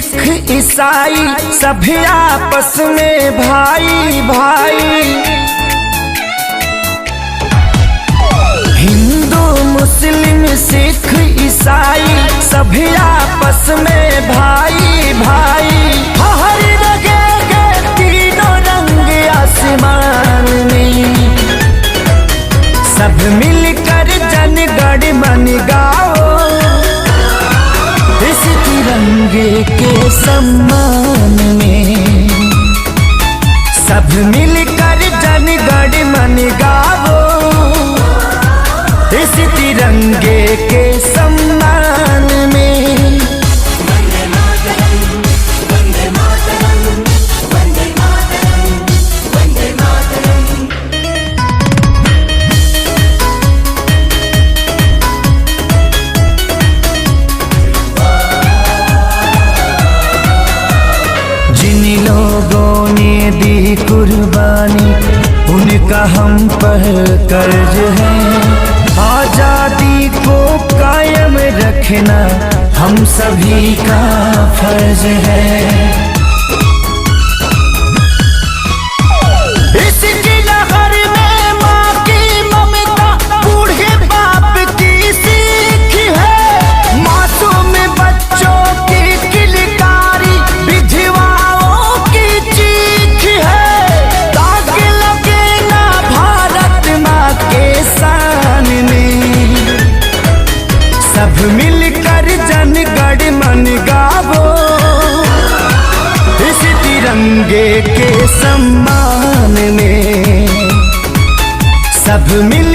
सिख ईसाई सभी आपस में भाई भाई। हिंदू मुस्लिम सिख ईसाई सभी आपस में भाई भाई। हर जगह तीनों रंग आसमान में, सब मिलकर जनगण मन गाओ, इस तिरंगे के सम्मान में। सब मिलकर जनगण मन गाओ, इस तिरंगे के सम्मान में। लोगों ने दी कुर्बानी, उनका हम पर कर्ज है। आजादी को कायम रखना हम सभी का फर्ज है। इसकी लहर में माँ की ममता, बूढ़े बाप की सीख है। मासूम बच्चों की किलकारी, विधवाओं की चीख है। दाग लगे ना भारत माँ के शान में, सब मिलकर जनगण मन गावो, इस तिरंगे के सम्मान में। सब मिल